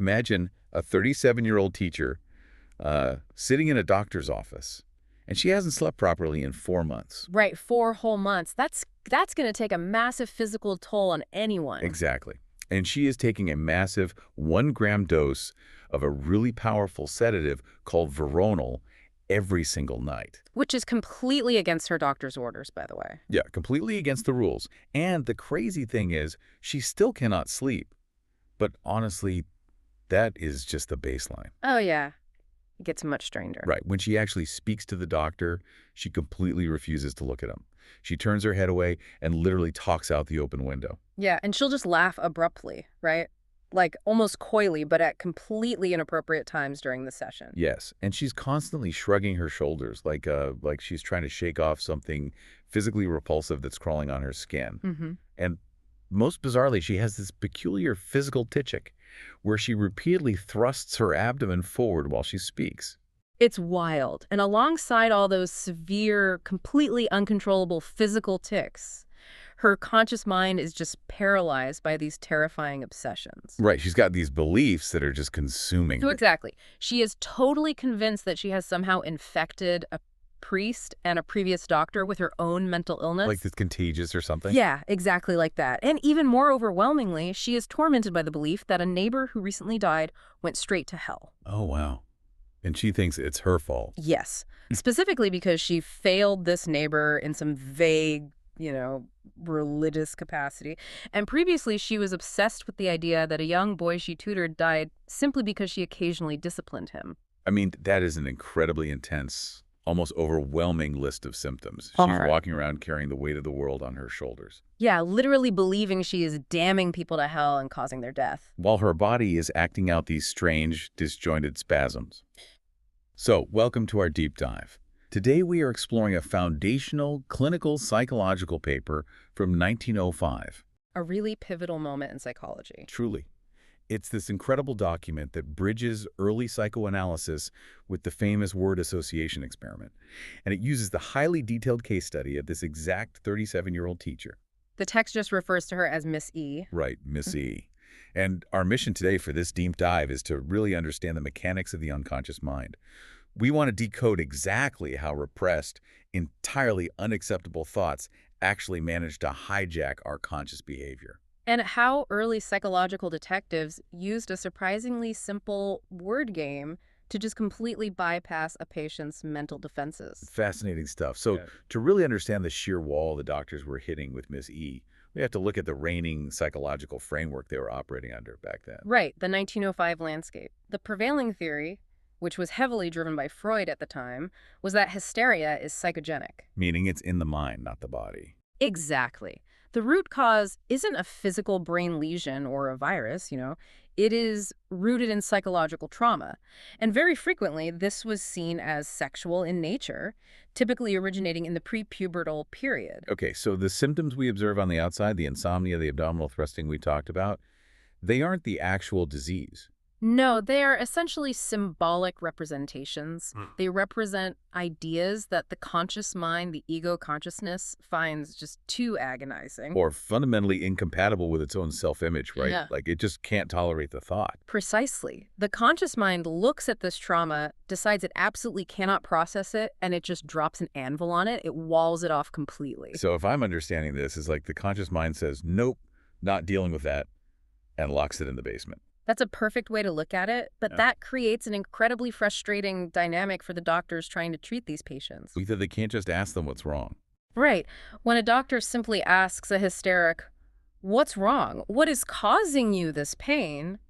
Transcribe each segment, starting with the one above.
Imagine a 37-year-old teacher sitting in a doctor's office, and she hasn't slept properly in 4 months. Right, 4 whole months. That's going to take a massive physical toll on anyone. Exactly. And she is taking a massive 1-gram dose of a really powerful sedative called Veronal every single night. Which is completely against her doctor's orders, by the way. Yeah, completely against the rules. And the crazy thing is, she still cannot sleep. But honestly, that is just the baseline. Oh, yeah. It gets much stranger. Right. When she actually speaks to the doctor, she completely refuses to look at him. She turns her head away and literally talks out the open window. Yeah, and she'll just laugh abruptly, right? Like almost coyly, but at completely inappropriate times during the session. Yes, and she's constantly shrugging her shoulders like she's trying to shake off something physically repulsive that's crawling on her skin. Mm-hmm. And most bizarrely, she has this peculiar physical titchik where she repeatedly thrusts her abdomen forward while she speaks. It's wild. And alongside all those severe, completely uncontrollable physical tics, her conscious mind is just paralyzed by these terrifying obsessions. Right, she's got these beliefs that are just consuming So her. exactly. She is totally convinced that she has somehow infected a priest and a previous doctor with her own mental illness. Like it's contagious or something? Yeah, exactly like that. And even more overwhelmingly, she is tormented by the belief that a neighbor who recently died went straight to hell. Oh, wow. And she thinks it's her fault. Yes, specifically because she failed this neighbor in some vague, religious capacity. And previously, she was obsessed with the idea that a young boy she tutored died simply because she occasionally disciplined him. I mean, that is an incredibly intense, almost overwhelming list of symptoms. She's Right. walking around carrying the weight of the world on her shoulders, Yeah, literally believing she is damning people to hell and causing their death. while her body is acting out these strange, disjointed spasms. So, welcome to our deep dive. Today we are exploring a foundational clinical psychological paper from 1905. A really pivotal moment in psychology. Truly. It's this incredible document that bridges early psychoanalysis with the famous word association experiment. And it uses the highly detailed case study of this exact 37-year-old teacher. The text just refers to her as Miss E. Right, Miss E. And our mission today for this deep dive is to really understand the mechanics of the unconscious mind. We want to decode exactly how repressed, entirely unacceptable thoughts actually manage to hijack our conscious behavior. And how early psychological detectives used a surprisingly simple word game to just completely bypass a patient's mental defenses. Fascinating stuff. So to really understand the sheer wall the doctors were hitting with Miss E, we have to look at the reigning psychological framework they were operating under back then. Right, the 1905 landscape. The prevailing theory, which was heavily driven by Freud at the time, was that hysteria is psychogenic. Meaning it's in the mind, not the body. Exactly. The root cause isn't a physical brain lesion or a virus, It is rooted in psychological trauma. And very frequently, this was seen as sexual in nature, typically originating in the prepubertal period. Okay, so the symptoms we observe on the outside, the insomnia, the abdominal thrusting we talked about, they aren't the actual disease. No, they are essentially symbolic representations. They represent ideas that the conscious mind, the ego consciousness, finds just too agonizing. Or fundamentally incompatible with its own self-image, right? Yeah. Like it just can't tolerate the thought. Precisely. The conscious mind looks at this trauma, decides it absolutely cannot process it, and it just drops an anvil on it. It walls it off completely. So if I'm understanding this, is like the conscious mind says, nope, not dealing with that, and locks it in the basement. That's a perfect way to look at it, but that creates an incredibly frustrating dynamic for the doctors trying to treat these patients. Either they can't just ask them what's wrong. Right. When a doctor simply asks a hysteric, "What's wrong? What is causing you this pain?"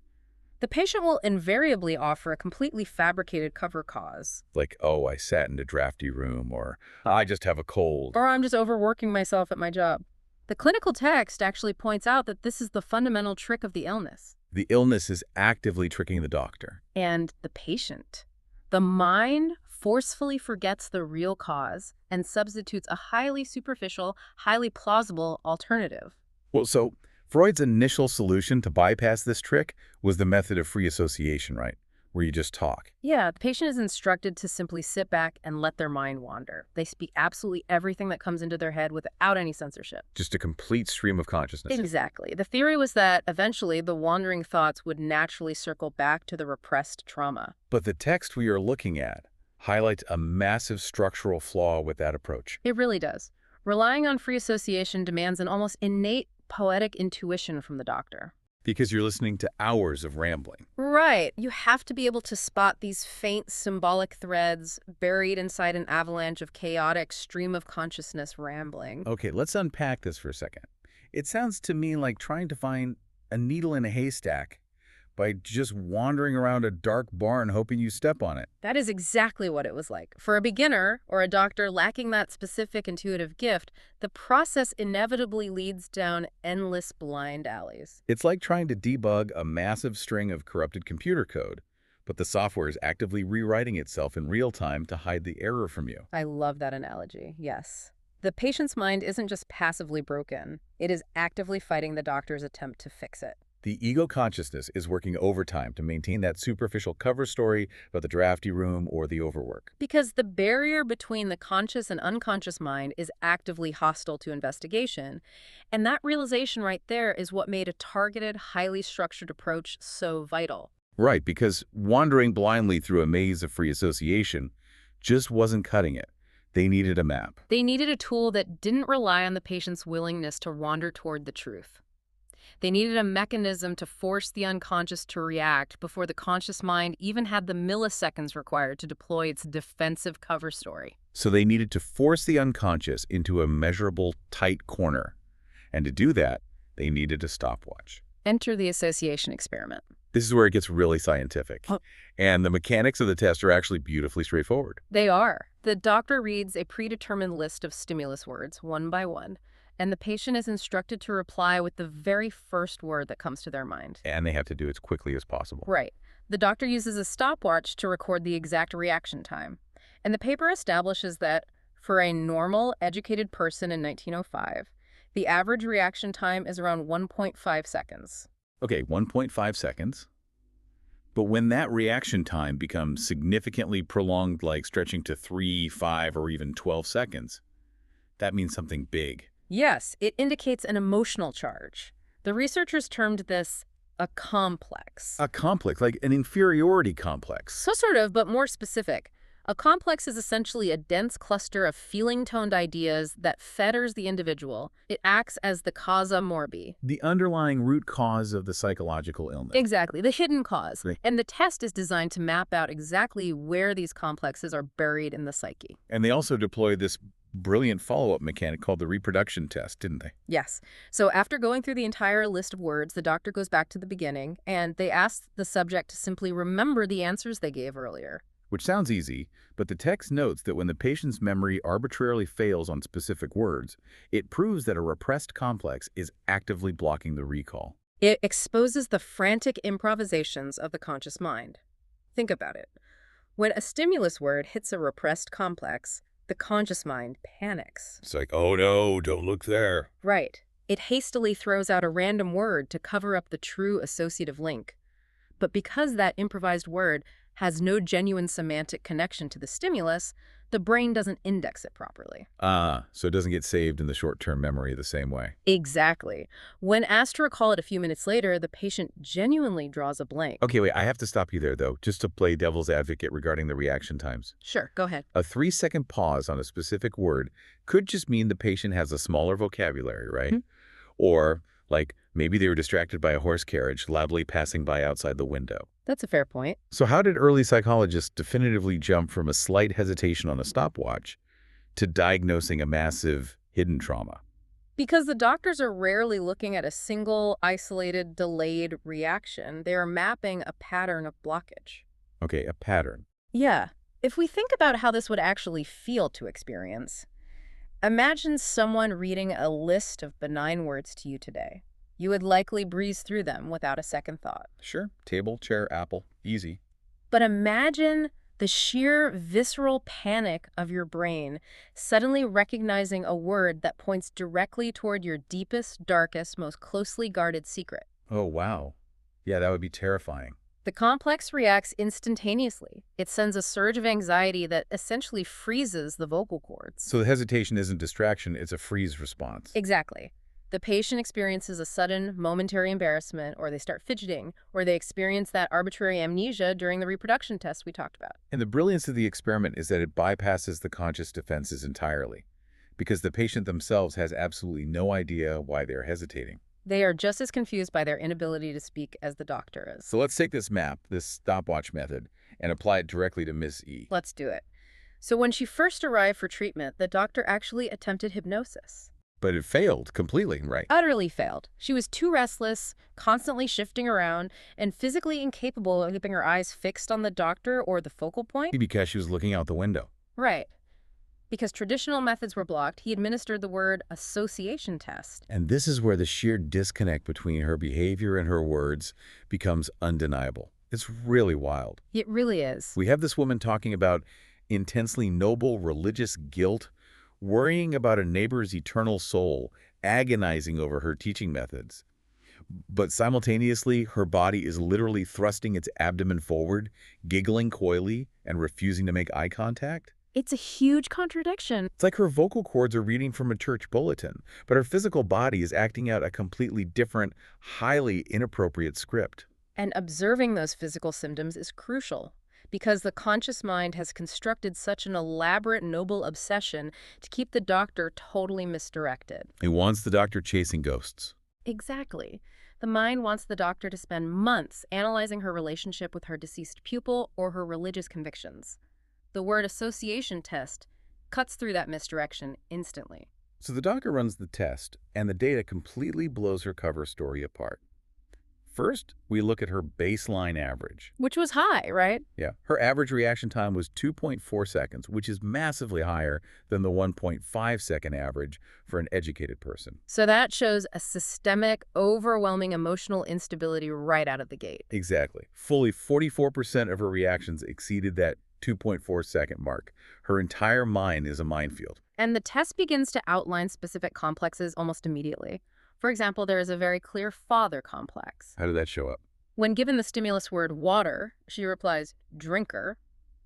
the patient will invariably offer a completely fabricated cover cause. Like, oh, I sat in a drafty room, or I just have a cold. Or I'm just overworking myself at my job. The clinical text actually points out that this is the fundamental trick of the illness. The illness is actively tricking the doctor. And the patient. The mind forcefully forgets the real cause and substitutes a highly superficial, highly plausible alternative. Well, so Freud's initial solution to bypass this trick was the method of free association, right? where you just talk. Yeah, the patient is instructed to simply sit back and let their mind wander. They speak absolutely everything that comes into their head without any censorship. Just a complete stream of consciousness. Exactly. The theory was that eventually the wandering thoughts would naturally circle back to the repressed trauma. But the text we are looking at highlights a massive structural flaw with that approach. It really does. Relying on free association demands an almost innate poetic intuition from the doctor. Because you're listening to hours of rambling. Right. You have to be able to spot these faint symbolic threads buried inside an avalanche of chaotic stream of consciousness rambling. Okay, let's unpack this for a second. It sounds to me like trying to find a needle in a haystack by just wandering around a dark barn hoping you step on it. That is exactly what it was like. For a beginner or a doctor lacking that specific intuitive gift, the process inevitably leads down endless blind alleys. It's like trying to debug a massive string of corrupted computer code, but the software is actively rewriting itself in real time to hide the error from you. I love that analogy, yes. The patient's mind isn't just passively broken. It is actively fighting the doctor's attempt to fix it. The ego consciousness is working overtime to maintain that superficial cover story about the drafty room or the overwork. Because the barrier between the conscious and unconscious mind is actively hostile to investigation. And that realization right there is what made a targeted, highly structured approach so vital. Right, because wandering blindly through a maze of free association just wasn't cutting it. They needed a map. They needed a tool that didn't rely on the patient's willingness to wander toward the truth. They needed a mechanism to force the unconscious to react before the conscious mind even had the milliseconds required to deploy its defensive cover story. So they needed to force the unconscious into a measurable, tight corner. And to do that, they needed a stopwatch. Enter the association experiment. This is where it gets really scientific. Huh. And the mechanics of the test are actually beautifully straightforward. They are. The doctor reads a predetermined list of stimulus words, one by one, and the patient is instructed to reply with the very first word that comes to their mind. And they have to do it as quickly as possible. Right. The doctor uses a stopwatch to record the exact reaction time. And the paper establishes that for a normal, educated person in 1905, the average reaction time is around 1.5 seconds. Okay, 1.5 seconds. But when that reaction time becomes significantly prolonged, like stretching to 3, 5, or even 12 seconds, that means something big. Yes, it indicates an emotional charge. The researchers termed this a complex. A complex, like an inferiority complex. So sort of, but more specific. A complex is essentially a dense cluster of feeling-toned ideas that fetters the individual. It acts as the causa morbi. The underlying root cause of the psychological illness. Exactly, the hidden cause. Right. And the test is designed to map out exactly where these complexes are buried in the psyche. And they also deployed this brilliant follow-up mechanic called the reproduction test, didn't they? Yes. So after going through the entire list of words, the doctor goes back to the beginning, and they ask the subject to simply remember the answers they gave earlier. Which sounds easy, but the text notes that when the patient's memory arbitrarily fails on specific words, it proves that a repressed complex is actively blocking the recall. It exposes the frantic improvisations of the conscious mind. Think about it. When a stimulus word hits a repressed complex, the conscious mind panics. It's like, oh no, don't look there. Right. It hastily throws out a random word to cover up the true associative link. But because that improvised word has no genuine semantic connection to the stimulus, the brain doesn't index it properly. So it doesn't get saved in the short-term memory the same way. Exactly. When asked to recall it a few minutes later, the patient genuinely draws a blank. Okay, wait, I have to stop you there, though, just to play devil's advocate regarding the reaction times. Sure, go ahead. A 3-second pause on a specific word could just mean the patient has a smaller vocabulary, right? Or, like, maybe they were distracted by a horse carriage loudly passing by outside the window. That's a fair point. So how did early psychologists definitively jump from a slight hesitation on a stopwatch to diagnosing a massive hidden trauma? Because the doctors are rarely looking at a single, isolated, delayed reaction. They are mapping a pattern of blockage. Okay, a pattern. Yeah. If we think about how this would actually feel to experience, imagine someone reading a list of benign words to you today. You would likely breeze through them without a second thought. Sure, table, chair, apple, easy. But imagine the sheer visceral panic of your brain suddenly recognizing a word that points directly toward your deepest, darkest, most closely guarded secret. Oh, wow. Yeah, that would be terrifying. The complex reacts instantaneously. It sends a surge of anxiety that essentially freezes the vocal cords. So the hesitation isn't distraction, it's a freeze response. Exactly. The patient experiences a sudden, momentary embarrassment, or they start fidgeting, or they experience that arbitrary amnesia during the reproduction test we talked about. And the brilliance of the experiment is that it bypasses the conscious defenses entirely, because the patient themselves has absolutely no idea why they're hesitating. They are just as confused by their inability to speak as the doctor is. So let's take this map, this stopwatch method, and apply it directly to Miss E. Let's do it. So when she first arrived for treatment, the doctor actually attempted hypnosis. But it failed completely, right? Utterly failed. She was too restless, constantly shifting around, and physically incapable of keeping her eyes fixed on the doctor or the focal point. Because she was looking out the window. Right. Because traditional methods were blocked, he administered the word association test. And this is where the sheer disconnect between her behavior and her words becomes undeniable. It's really wild. It really is. We have this woman talking about intensely noble religious guilt, worrying about a neighbor's eternal soul, agonizing over her teaching methods. But simultaneously, her body is literally thrusting its abdomen forward, giggling coyly, and refusing to make eye contact. It's a huge contradiction. It's like her vocal cords are reading from a church bulletin, but her physical body is acting out a completely different, highly inappropriate script. And observing those physical symptoms is crucial, because the conscious mind has constructed such an elaborate, noble obsession to keep the doctor totally misdirected. It wants the doctor chasing ghosts. Exactly. The mind wants the doctor to spend months analyzing her relationship with her deceased pupil or her religious convictions. The word association test cuts through that misdirection instantly. So the doctor runs the test, and the data completely blows her cover story apart. First, we look at her baseline average. Which was high, right? Yeah, her average reaction time was 2.4 seconds, which is massively higher than the 1.5-second average for an educated person. So that shows a systemic, overwhelming emotional instability right out of the gate. Exactly. Fully 44% of her reactions exceeded that 2.4-second mark. Her entire mind is a minefield. And the test begins to outline specific complexes almost immediately. For example, there is a very clear father complex. How did that show up? When given the stimulus word water, she replies, drinker,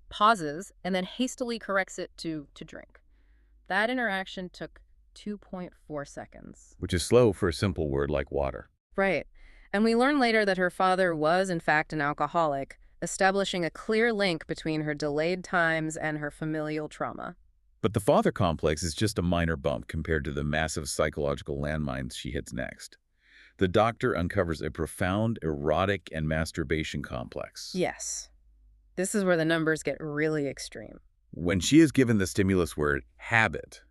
pauses, and then hastily corrects it to drink. That interaction took 2.4 seconds. Which is slow for a simple word like water. Right. And we learn later that her father was, in fact, an alcoholic, establishing a clear link between her delayed times and her familial trauma. But the father complex is just a minor bump compared to the massive psychological landmines she hits next. The doctor uncovers a profound erotic and masturbation complex. Yes. This is where the numbers get really extreme. When she is given the stimulus word habit,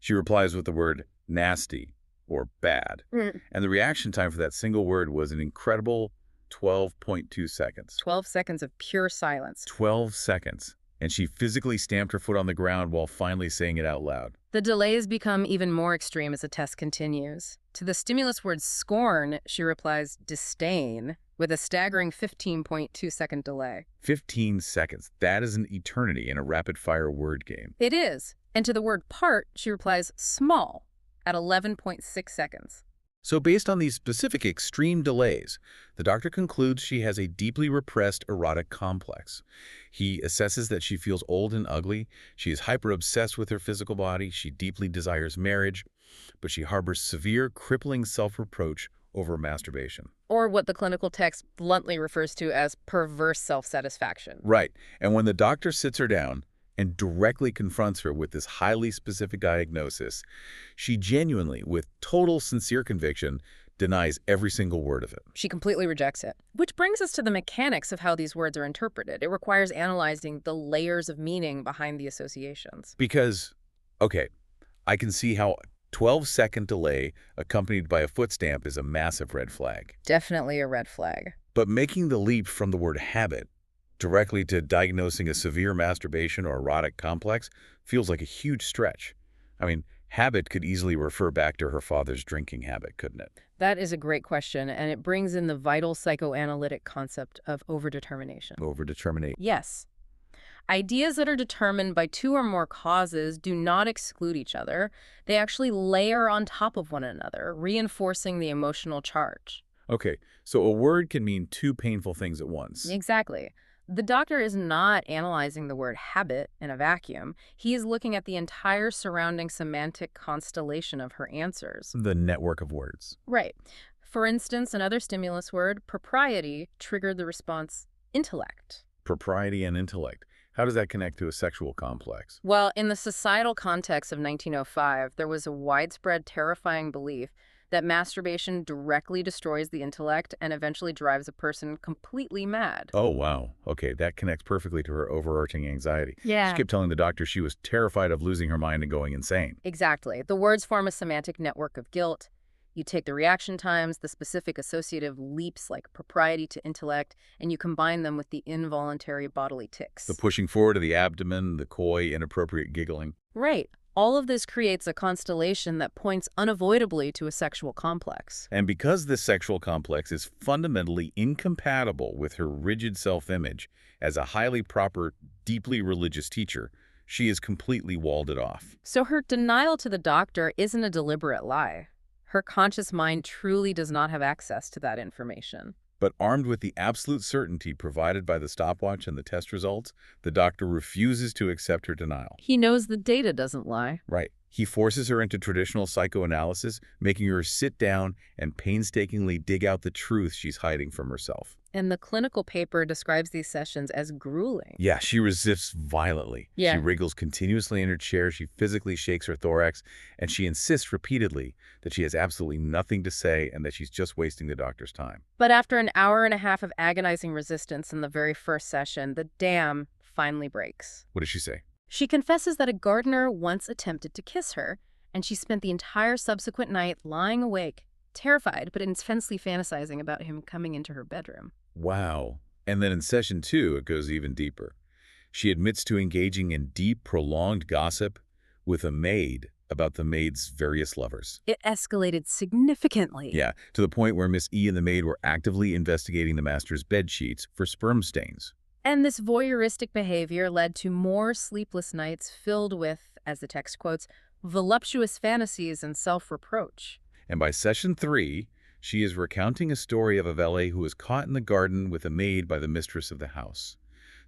she replies with the word nasty or bad. And the reaction time for that single word was an incredible 12.2 seconds. 12 seconds of pure silence. 12 seconds. And she physically stamped her foot on the ground while finally saying it out loud. The delays become even more extreme as the test continues. To the stimulus word scorn, she replies disdain with a staggering 15.2-second delay. 15 seconds. That is an eternity in a rapid-fire word game. It is. And to the word part, she replies small at 11.6 seconds. So based on these specific extreme delays, the doctor concludes she has a deeply repressed erotic complex. He assesses that she feels old and ugly, she is hyper-obsessed with her physical body, she deeply desires marriage, but she harbors severe, crippling self-reproach over masturbation. Or what the clinical text bluntly refers to as perverse self-satisfaction. Right. And when the doctor sits her down and directly confronts her with this highly specific diagnosis, she genuinely, with total sincere conviction, denies every single word of it. She completely rejects it. Which brings us to the mechanics of how these words are interpreted. It requires analyzing the layers of meaning behind the associations. Because, okay, I can see how 12-second delay accompanied by a foot stamp is a massive red flag. Definitely a red flag. But making the leap from the word habit directly to diagnosing a severe masturbation or erotic complex feels like a huge stretch. I mean, habit could easily refer back to her father's drinking habit, couldn't it? That is a great question, and it brings in the vital psychoanalytic concept of overdetermination. Overdeterminate. Yes. Ideas that are determined by two or more causes do not exclude each other. They actually layer on top of one another, reinforcing the emotional charge. Okay, so a word can mean two painful things at once. Exactly. The doctor is not analyzing the word habit in a vacuum. He is looking at the entire surrounding semantic constellation of her answers. The network of words. Right. For instance, another stimulus word, propriety, triggered the response intellect. Propriety and intellect. How does that connect to a sexual complex? Well, in the societal context of 1905, there was a widespread, terrifying belief that masturbation directly destroys the intellect and eventually drives a person completely mad. Oh, wow. Okay, that connects perfectly to her overarching anxiety. She Yeah. kept telling the doctor she was terrified of losing her mind and going insane. Exactly. The words form a semantic network of guilt. You take the reaction times, the specific associative leaps like propriety to intellect, and you combine them with the involuntary bodily The tics. pushing forward of the abdomen, the coy, inappropriate giggling. Right. All of this creates a constellation that points unavoidably to a sexual complex. And because this sexual complex is fundamentally incompatible with her rigid self-image as a highly proper, deeply religious teacher, she has completely walled it off. So her denial to the doctor isn't a deliberate lie. Her conscious mind truly does not have access to that information. But armed with the absolute certainty provided by the stopwatch and the test results, the doctor refuses to accept her denial. He knows the data doesn't lie. Right. He forces her into traditional psychoanalysis, making her sit down and painstakingly dig out the truth she's hiding from herself. And the clinical paper describes these sessions as grueling. Yeah, she resists violently. Yeah. She wriggles continuously in her chair, she physically shakes her thorax, and she insists repeatedly that she has absolutely nothing to say and that she's just wasting the doctor's time. But after an hour and a half of agonizing resistance in the very first session, the dam finally breaks. What does she say? She confesses that a gardener once attempted to kiss her, and she spent the entire subsequent night lying awake, terrified but intensely fantasizing about him coming into her bedroom. Wow. And then in session 2, it goes even deeper. She admits to engaging in deep, prolonged gossip with a maid about the maid's various lovers. It escalated significantly. Yeah, to the point where Miss E and the maid were actively investigating the master's bed sheets for sperm stains. And this voyeuristic behavior led to more sleepless nights filled with, as the text quotes, voluptuous fantasies and self-reproach. And by session 3, she is recounting a story of a valet who was caught in the garden with a maid by the mistress of the house.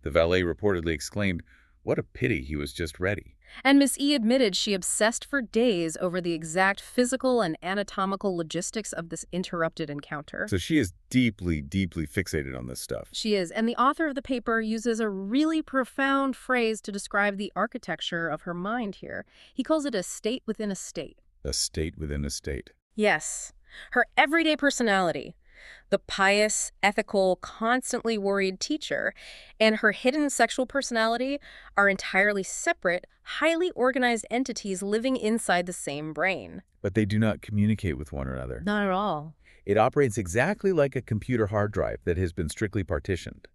The valet reportedly exclaimed, "What a pity he was just ready." And Miss E admitted she obsessed for days over the exact physical and anatomical logistics of this interrupted encounter. So she is deeply, deeply fixated on this stuff. She is, and the author of the paper uses a really profound phrase to describe the architecture of her mind here. He calls it a state within a state. A state within a state. Yes, her everyday personality, the pious, ethical, constantly worried teacher, and her hidden sexual personality are entirely separate, highly organized entities living inside the same brain. But they do not communicate with one another. Not at all. It operates exactly like a computer hard drive that has been strictly partitioned.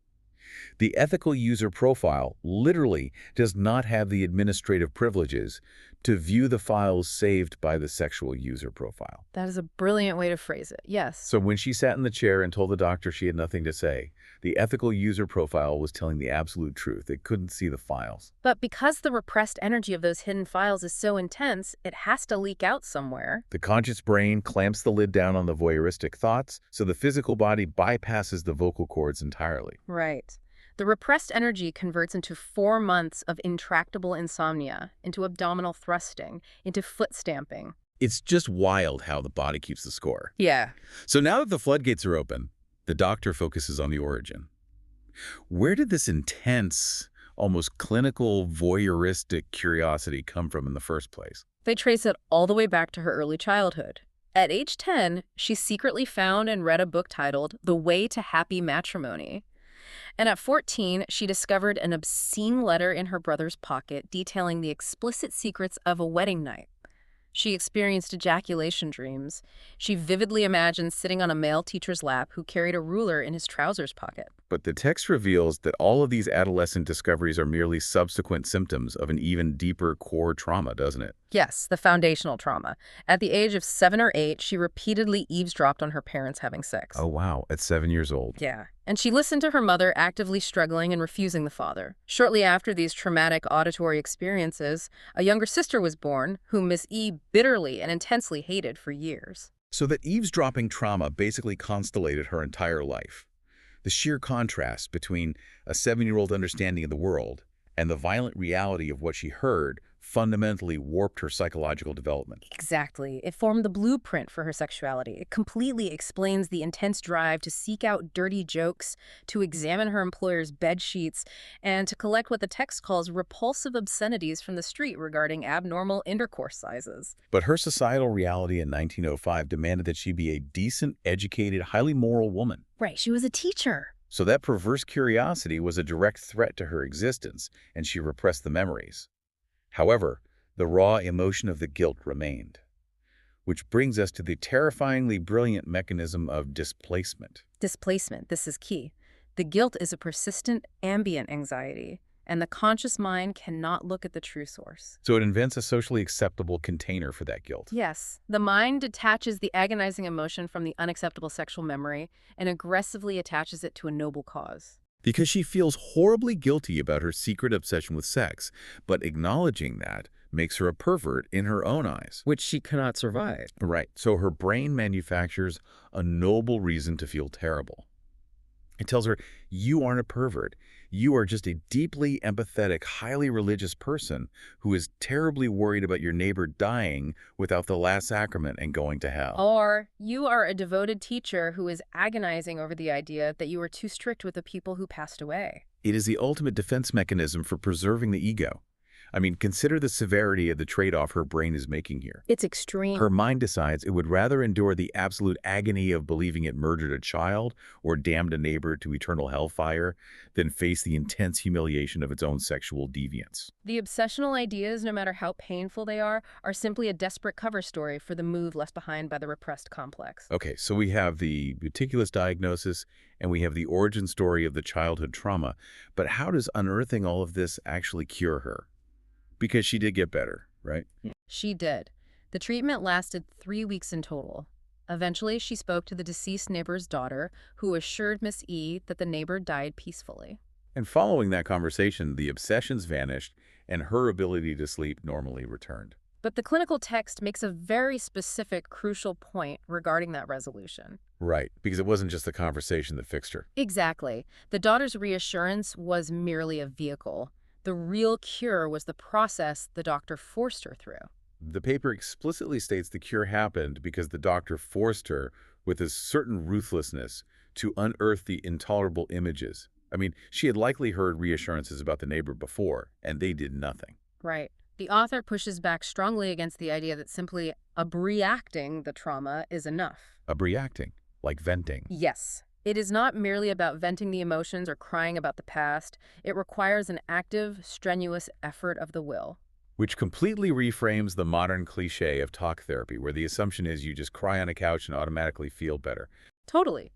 The ethical user profile literally does not have the administrative privileges to view the files saved by the sexual user profile. That is a brilliant way to phrase it, yes. So when she sat in the chair and told the doctor she had nothing to say, the ethical user profile was telling the absolute truth. It couldn't see the files. But because the repressed energy of those hidden files is so intense, it has to leak out somewhere. The conscious brain clamps the lid down on the voyeuristic thoughts, so the physical body bypasses the vocal cords entirely. Right. The repressed energy converts into 4 months of intractable insomnia, into abdominal thrusting, into foot stamping. It's just wild how the body keeps the score. Yeah. So now that the floodgates are open, the doctor focuses on the origin. Where did this intense, almost clinical, voyeuristic curiosity come from in the first place? They trace it all the way back to her early childhood. At age 10, she secretly found and read a book titled The Way to Happy Matrimony. And at 14, she discovered an obscene letter in her brother's pocket detailing the explicit secrets of a wedding night. She experienced ejaculation dreams. She vividly imagined sitting on a male teacher's lap who carried a ruler in his trousers pocket. But the text reveals that all of these adolescent discoveries are merely subsequent symptoms of an even deeper core trauma, doesn't it? Yes, the foundational trauma. At the age of 7 or 8, she repeatedly eavesdropped on her parents having sex. Oh, wow. At 7 years old. Yeah. And she listened to her mother actively struggling and refusing the father. Shortly after these traumatic auditory experiences, a younger sister was born, whom Miss E bitterly and intensely hated for years. So that eavesdropping trauma basically constellated her entire life. The sheer contrast between a 7-year-old understanding of the world and the violent reality of what she heard fundamentally warped her psychological development. Exactly. It formed the blueprint for her sexuality. It completely explains the intense drive to seek out dirty jokes, to examine her employer's bed sheets, and to collect what the text calls repulsive obscenities from the street regarding abnormal intercourse sizes. But her societal reality in 1905 demanded that she be a decent, educated, highly moral woman. Right, she was a teacher. So that perverse curiosity was a direct threat to her existence, and she repressed the memories. However, the raw emotion of the guilt remained. Which brings us to the terrifyingly brilliant mechanism of displacement. Displacement, this is key. The guilt is a persistent, ambient anxiety, and the conscious mind cannot look at the true source. So it invents a socially acceptable container for that guilt. Yes, the mind detaches the agonizing emotion from the unacceptable sexual memory and aggressively attaches it to a noble cause. Because she feels horribly guilty about her secret obsession with sex, but acknowledging that makes her a pervert in her own eyes. Which she cannot survive. Right, so her brain manufactures a noble reason to feel terrible. It tells her, you aren't a pervert. You are just a deeply empathetic, highly religious person who is terribly worried about your neighbor dying without the last sacrament and going to hell. Or you are a devoted teacher who is agonizing over the idea that you are too strict with the people who passed away. It is the ultimate defense mechanism for preserving the ego. I mean, consider the severity of the trade-off her brain is making here. It's extreme. Her mind decides it would rather endure the absolute agony of believing it murdered a child or damned a neighbor to eternal hellfire than face the intense humiliation of its own sexual deviance. The obsessional ideas, no matter how painful they are simply a desperate cover story for the mood left behind by the repressed complex. Okay, so we have the meticulous diagnosis and we have the origin story of the childhood trauma. But how does unearthing all of this actually cure her? Because she did get better, right? She did. The treatment lasted 3 weeks in total. Eventually, she spoke to the deceased neighbor's daughter, who assured Miss E that the neighbor died peacefully. And following that conversation, the obsessions vanished and her ability to sleep normally returned. But the clinical text makes a very specific, crucial point regarding that resolution. Right, because it wasn't just the conversation that fixed her. Exactly. The daughter's reassurance was merely a vehicle. The real cure was the process the doctor forced her through. The paper explicitly states the cure happened because the doctor forced her, with a certain ruthlessness, to unearth the intolerable images. I mean, she had likely heard reassurances about the neighbor before, and they did nothing. Right. The author pushes back strongly against the idea that simply abreacting the trauma is enough. Abreacting, like venting. Yes. It is not merely about venting the emotions or crying about the past. It requires an active, strenuous effort of the will. Which completely reframes the modern cliche of talk therapy, where the assumption is you just cry on a couch and automatically feel better. Totally.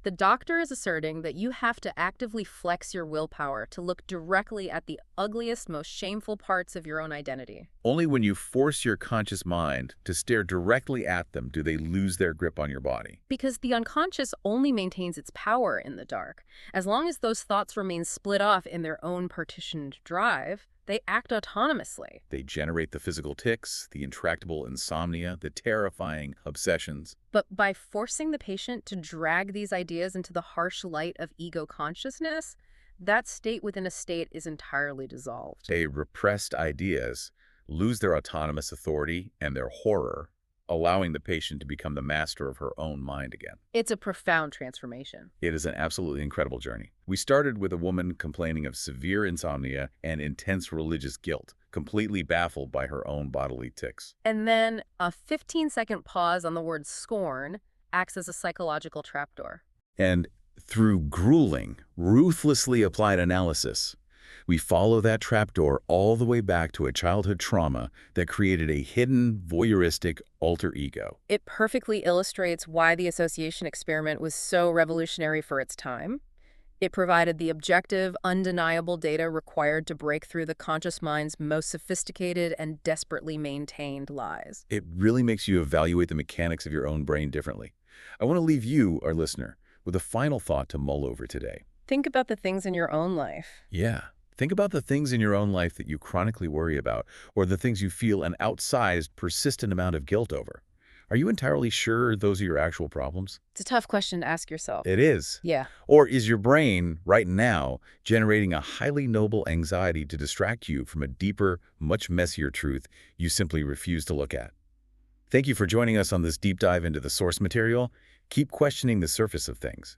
The doctor is asserting that you have to actively flex your willpower to look directly at the ugliest, most shameful parts of your own identity. Only when you force your conscious mind to stare directly at them do they lose their grip on your body. Because the unconscious only maintains its power in the dark. As long as those thoughts remain split off in their own partitioned drive, they act autonomously. They generate the physical tics, the intractable insomnia, the terrifying obsessions. But by forcing the patient to drag these ideas into the harsh light of ego consciousness, that state within a state is entirely dissolved. They repressed ideas lose their autonomous authority and their horror, allowing the patient to become the master of her own mind again. It's a profound transformation. It is an absolutely incredible journey. We started with a woman complaining of severe insomnia and intense religious guilt, completely baffled by her own bodily tics. And then a 15-second pause on the word scorn acts as a psychological trapdoor. And through grueling, ruthlessly applied analysis, we follow that trapdoor all the way back to a childhood trauma that created a hidden, voyeuristic alter ego. It perfectly illustrates why the association experiment was so revolutionary for its time. It provided the objective, undeniable data required to break through the conscious mind's most sophisticated and desperately maintained lies. It really makes you evaluate the mechanics of your own brain differently. I want to leave you, our listener, with a final thought to mull over today. Think about the things in your own life. Yeah. Think about the things in your own life that you chronically worry about, or the things you feel an outsized, persistent amount of guilt over. Are you entirely sure those are your actual problems? It's a tough question to ask yourself. It is. Yeah. Or is your brain, right now, generating a highly noble anxiety to distract you from a deeper, much messier truth you simply refuse to look at? Thank you for joining us on this deep dive into the source material. Keep questioning the surface of things.